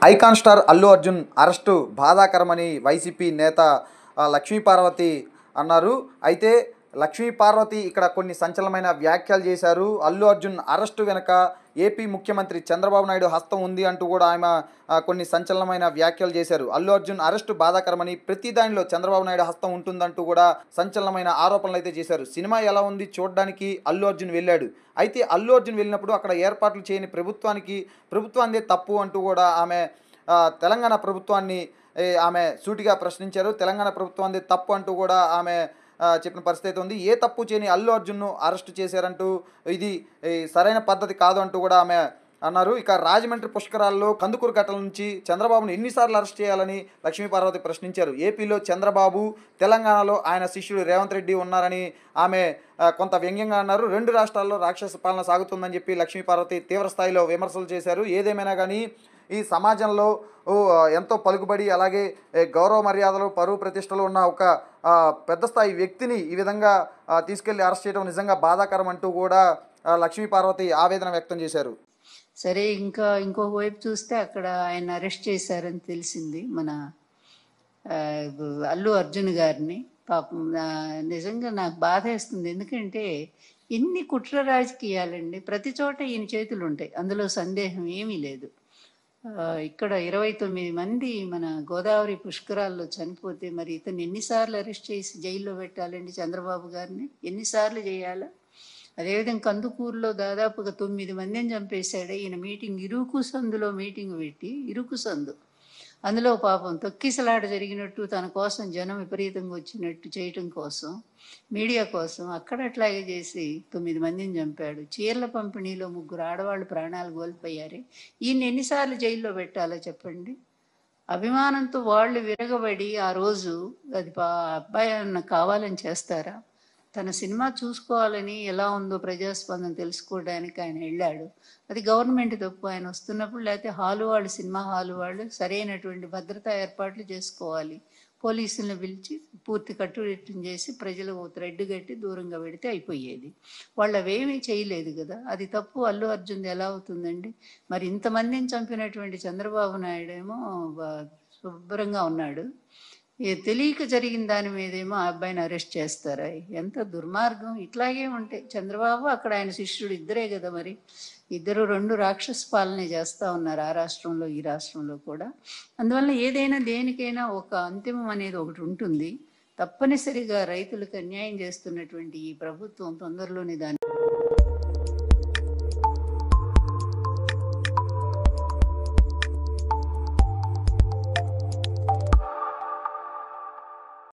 Icon star Allu Arjun arrest బాధాకరమని YCP నేత లక్ష్మీపార్వతి అన్నారు. అయితే లక్ష్మీపార్వతి ఇక్కడ కొన్ని సంచలనమైన వ్యాఖ్యలు చేశారు. అల్లు అర్జున్ అరెస్టు వెనుక ఏపీ ముఖ్యమంత్రి చంద్రబాబు నాయుడు హస్తం ఉంది అంటూ కూడా ఆమె కొన్ని సంచలనమైన వ్యాఖ్యలు చేశారు. అల్లు అర్జున్ అరెస్టు బాధాకరమని, ప్రతి దానిలో చంద్రబాబు నాయుడు హస్తం ఉంటుందంటూ కూడా సంచలనమైన ఆరోపణలు అయితే చేశారు. సినిమా ఎలా ఉంది చూడడానికి అల్లు అర్జున్ వెళ్ళాడు. అయితే అల్లు అర్జున్ వెళ్ళినప్పుడు అక్కడ ఏర్పాట్లు చేయని ప్రభుత్వానిదే తప్పు అంటూ కూడా ఆమె తెలంగాణ ప్రభుత్వాన్ని ఆమె సూటిగా ప్రశ్నించారు. తెలంగాణ ప్రభుత్వాన్ని తప్పు అంటూ కూడా ఆమె చెప్పిన పరిస్థితి ఉంది. ఏ తప్పు చేయని అల్లు అర్జున్ను అరెస్టు చేశారంటూ ఇది సరైన పద్ధతి కాదు అంటూ కూడా ఆమె అన్నారు. ఇక రాజమండ్రి పుష్కరాల్లో కందుకూరు ఘటన నుంచి చంద్రబాబును ఎన్నిసార్లు అరెస్ట్ చేయాలని లక్ష్మీపార్వతి ప్రశ్నించారు. ఏపీలో చంద్రబాబు, తెలంగాణలో ఆయన శిష్యుడు రేవంత్ రెడ్డి ఉన్నారని ఆమె కొంత వ్యంగ్యంగా అన్నారు. 2 రాష్ట్రాల్లో రాక్షస పాలన సాగుతుందని చెప్పి లక్ష్మీపార్వతి తీవ్ర స్థాయిలో విమర్శలు చేశారు. ఏదేమైనా కానీ ఈ సమాజంలో ఎంతో పలుకుబడి, అలాగే గౌరవ మర్యాదలు, పరువు ప్రతిష్టలు ఉన్న ఒక పెద్ద స్థాయి వ్యక్తిని ఈ విధంగా తీసుకెళ్లి అరెస్ట్ చేయడం నిజంగా బాధాకరం అంటూ కూడా లక్ష్మీపార్వతి ఆవేదన వ్యక్తం చేశారు. సరే, ఇంకొక వైపు చూస్తే అక్కడ ఆయన అరెస్ట్ చేశారని తెలిసింది, మన అల్లు అర్జున్ గారిని. పాపం నిజంగా నాకు బాధ వేస్తుంది. ఎందుకంటే ఎన్ని కుట్ర రాజకీయాలండి, ప్రతి చోట ఈయన చేతులు ఉంటాయి, అందులో సందేహం ఏమీ లేదు. ఇక్కడ 29 మంది మన గోదావరి పుష్కరాల్లో చనిపోతే మరి ఇతను ఎన్నిసార్లు అరెస్ట్ చేసి జైల్లో పెట్టాలండి? చంద్రబాబు గారిని ఎన్నిసార్లు చేయాలా? అదేవిధంగా కందుకూరులో దాదాపుగా 9 మందిని చంపేశాడే ఈయన. ఇరుకు సందులో మీటింగ్ పెట్టి, ఇరుకు సందు, అందులో పాపం తొక్కిసలాట జరిగినట్టు, తన కోసం జనం విపరీతంగా వచ్చినట్టు చేయటం కోసం, మీడియా కోసం అక్కడ అట్లాగే చేసి 9 మందిని చంపాడు. చీరల పంపిణీలో 3 ఆడవాళ్ళు ప్రాణాలు కోల్పోయారే. ఈయన ఎన్నిసార్లు జైల్లో పెట్టాలో చెప్పండి? అభిమానంతో వాళ్ళు విరగబడి ఆ రోజు అది అబ్బాయి కావాలని చేస్తారా? తన సినిమా చూసుకోవాలని, ఎలా ఉందో ప్రజాస్పందన తెలుసుకోవడానికి ఆయన వెళ్ళాడు. అది గవర్నమెంట్ తప్పు. ఆయన వస్తున్నప్పుడు, లేకపోతే సినిమా హాలు వాళ్ళు సరైనటువంటి భద్రతా ఏర్పాట్లు చేసుకోవాలి. పోలీసులను పిలిచి పూర్తి కట్టుదిట్టం చేసి ప్రజలు థ్రెడ్ కట్టి దూరంగా పెడితే అయిపోయేది. వాళ్ళు అవేమీ చేయలేదు కదా. అది తప్పు అల్లు అర్జున్ ఎలా అవుతుందండి? మరి ఇంతమందిని చంపినటువంటి చంద్రబాబు నాయుడు ఏమో శుభ్రంగా ఉన్నాడు. తెలియక జరిగిన దాని మీదేమో ఆ అబ్బాయిని అరెస్ట్ చేస్తారా? ఎంత దుర్మార్గం! ఇట్లాగే ఉంటే చంద్రబాబు, అక్కడ ఆయన శిష్యుడు ఇద్దరే కదా, మరి ఇద్దరు 2 రాక్షస పాలనే చేస్తూ ఉన్నారు, ఆ రాష్ట్రంలో ఈ రాష్ట్రంలో కూడా. అందువల్ల ఏదైనా దేనికైనా ఒక అంతిమం అనేది ఒకటి ఉంటుంది. తప్పనిసరిగా రైతులకు అన్యాయం చేస్తున్నటువంటి ఈ ప్రభుత్వం తొందరలోనే దాన్ని